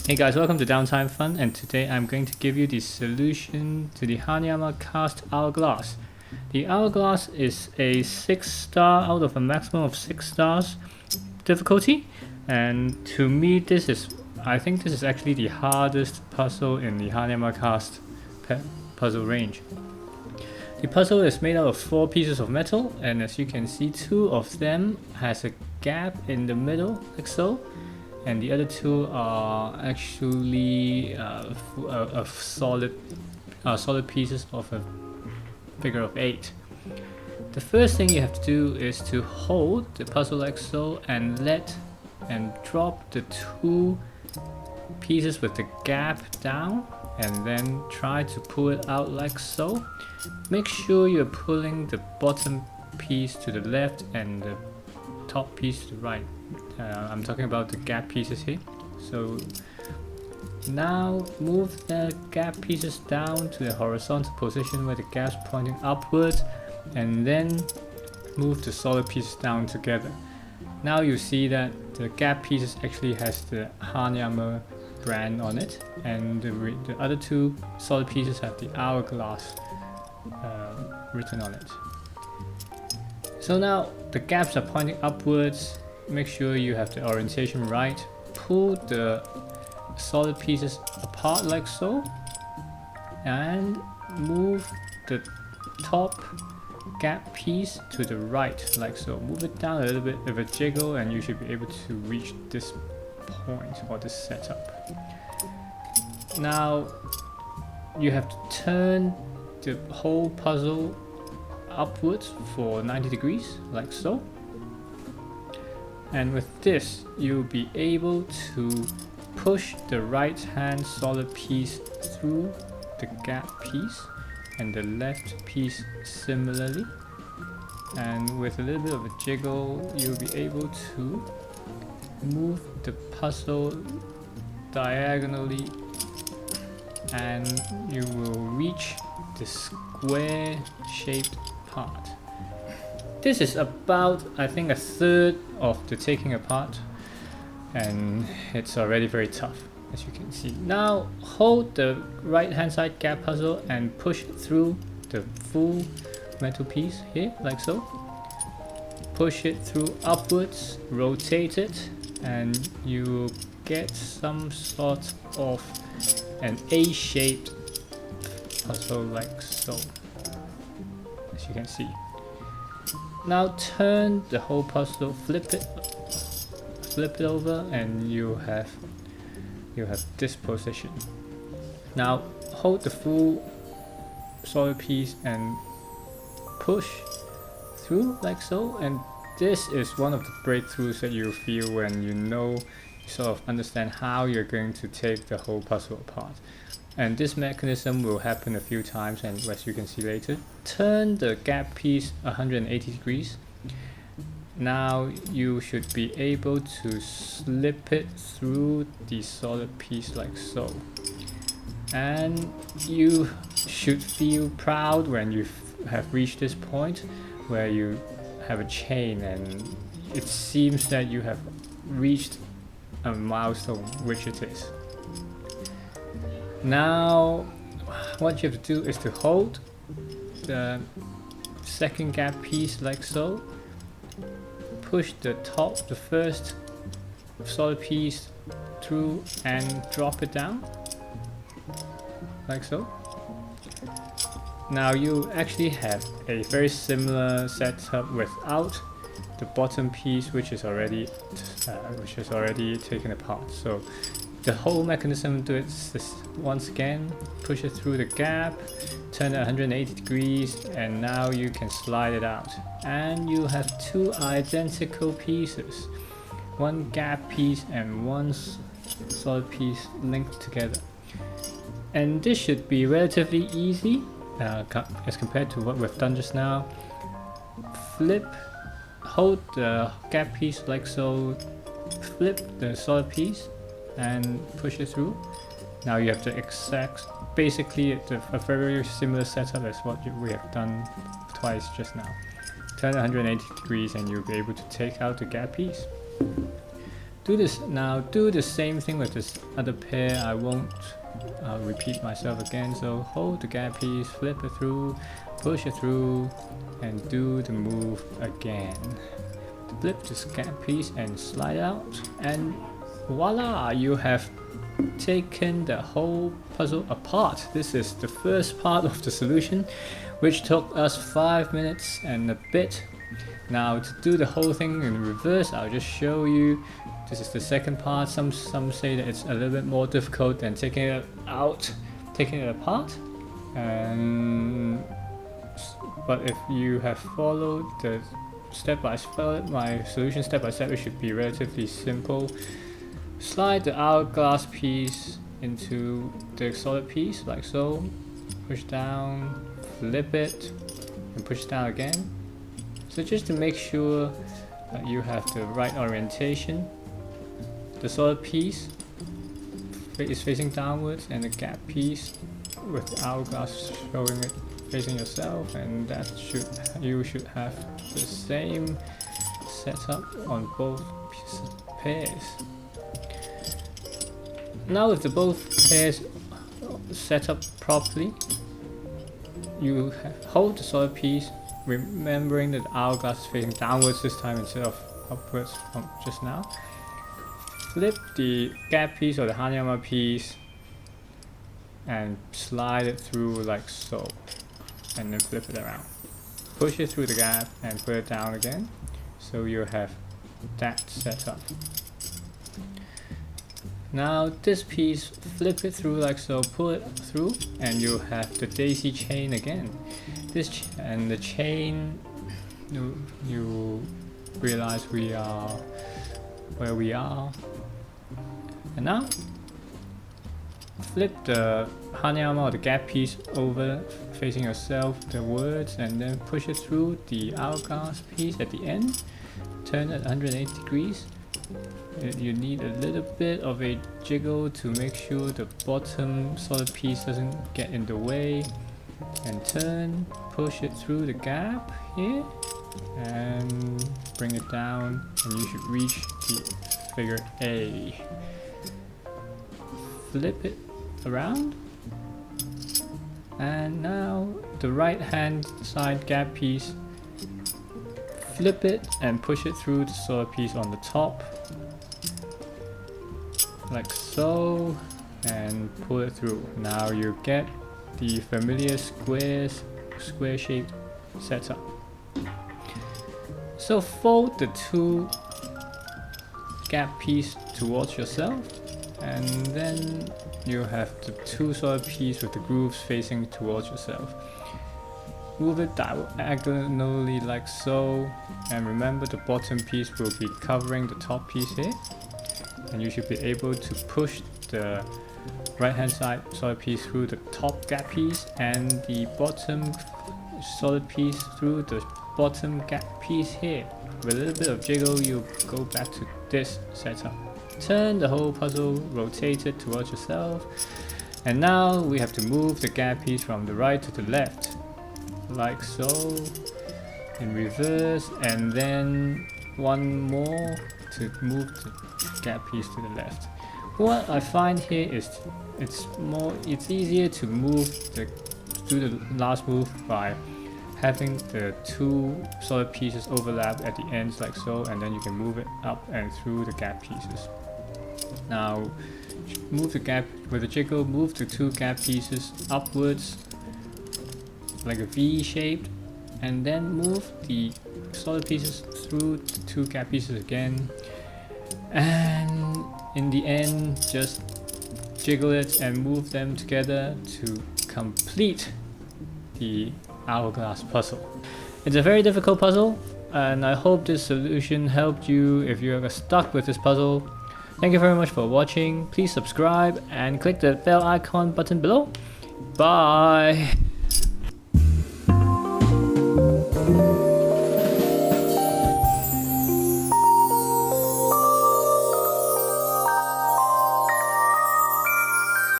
Hey guys, welcome to Downtime Fun, and today I'm going to give you the solution to the Hanayama Cast Hourglass. The Hourglass is a 6-star out of a maximum of 6 stars difficulty, and to me I think this is actually the hardest puzzle in the Hanayama Cast puzzle range. The puzzle is made out of 4 pieces of metal, and as you can see, 2 of them has a gap in the middle, like so. And the other 2 are actually solid pieces of a figure of 8. The first thing you have to do is to hold the puzzle like so and drop the 2 pieces with the gap down, and then try to pull it out like so. Make sure you're pulling the bottom piece to the left and the top piece to the right. I'm talking about the gap pieces here. So now move the gap pieces down to the horizontal position where the gap's pointing upwards, and then move the solid pieces down together. Now you see that the gap pieces actually has the Hanayama brand on it, and the other 2 solid pieces have the Hourglass written on it. So now the gaps are pointing upwards. Make sure you have the orientation right. Pull the solid pieces apart like so, and move the top gap piece to the right like so. Move it down a little bit with a jiggle, and you should be able to reach this point or this setup. Now you have to turn the whole puzzle upwards for 90 degrees like so. And with this, you'll be able to push the right hand solid piece through the gap piece, and the left piece similarly. And with a little bit of a jiggle, you'll be able to move the puzzle diagonally, and you will reach the square shaped part. This is about, I think, a third of the taking apart, and it's already very tough, as you can see. Now hold the right hand side gap puzzle and push through the full metal piece here, like so. Push it through upwards, rotate it, and you will get some sort of an A-shaped puzzle like so, as you can see. Now turn the whole puzzle, flip it over, and you have this position. Now hold the full solid piece and push through like so, and this is one of the breakthroughs that you feel when you sort of understand how you're going to take the whole puzzle apart. And this mechanism will happen a few times, and as you can see later. Turn the gap piece 180 degrees. Now you should be able to slip it through the solid piece like so. And you should feel proud when you have reached this point where you have a chain, and it seems that you have reached a milestone, which it is. Now what you have to do is to hold the second gap piece like so, push the first solid piece through and drop it down like so. Now you actually have a very similar setup without the bottom piece, which is already taken apart. So the whole mechanism do it this once again. Push it through the gap, turn it 180 degrees, and now you can slide it out. And you have 2 identical pieces, 1 gap piece and 1 solid piece linked together. And this should be relatively easy as compared to what we've done just now. Hold the gap piece like so, flip the solid piece, and push it through. Now you have to basically a very similar setup as what we have done twice just now. Turn 180 degrees and you'll be able to take out the gap piece. Do this now. Do the same thing with this other pair. I'll repeat myself again. So hold the gap piece, flip it through, push it through, and do the move again. Flip this gap piece and slide out, and voila! You have taken the whole puzzle apart. This is the first part of the solution, which took us 5 minutes and a bit. Now to do the whole thing in reverse, I'll just show you. This is the second part. Some say that it's a little bit more difficult than taking it apart. But if you have followed the my solution step by step, it should be relatively simple. Slide the hourglass piece into the solid piece like so. Push down, flip it, and push down again. So just to make sure that you have the right orientation. The solid piece is facing downwards, and the gap piece with the hourglass showing it facing yourself, and you should have the same setup on both pairs. Now with both pairs set up properly, you hold the solid piece, remembering that the hourglass is facing downwards this time instead of upwards from just now. Flip the gap piece or the Hanayama piece and slide it through like so, and then flip it around. Push it through the gap and put it down again, so you have that set up. Now this piece, flip it through like so, pull it through, and you have the daisy chain again. And the chain, you realize we are where we are. And now flip the Hanayama or the gap piece over facing yourself, the words, and then push it through the hourglass piece at the end. Turn it 180 degrees. You need a little bit of a jiggle to make sure the bottom solid piece doesn't get in the way. And turn, push it through the gap here, and bring it down, and you should reach the figure A. Flip it around, and now the right hand side gap piece, flip it and push it through the solid piece on the top like so, and pull it through. Now you get the familiar square shaped setup. So fold the two gap piece towards yourself, and then you have the two solid piece with the grooves facing towards yourself. Move it diagonally like so, and remember the bottom piece will be covering the top piece here, and you should be able to push the right hand side solid piece through the top gap piece, and the bottom solid piece through the bottom gap piece here. With a little bit of jiggle, you go back to this setup. Turn the whole puzzle, rotate it towards yourself, and now we have to move the gap piece from the right to the left like so, in reverse, and then one more to move the gap piece to the left. What I find here is it's easier to do the last move by having the two solid pieces overlap at the ends like so, and then you can move it up and through the gap pieces. Now move the gap with a jiggle, move the two gap pieces upwards like a V shaped, and then move the solid pieces through the two gap pieces again, and in the end just jiggle it and move them together to complete the hourglass puzzle. It's a very difficult puzzle, and I hope this solution helped you if you're stuck with this puzzle. Thank you very much for watching. Please subscribe and click the bell icon button below. Bye!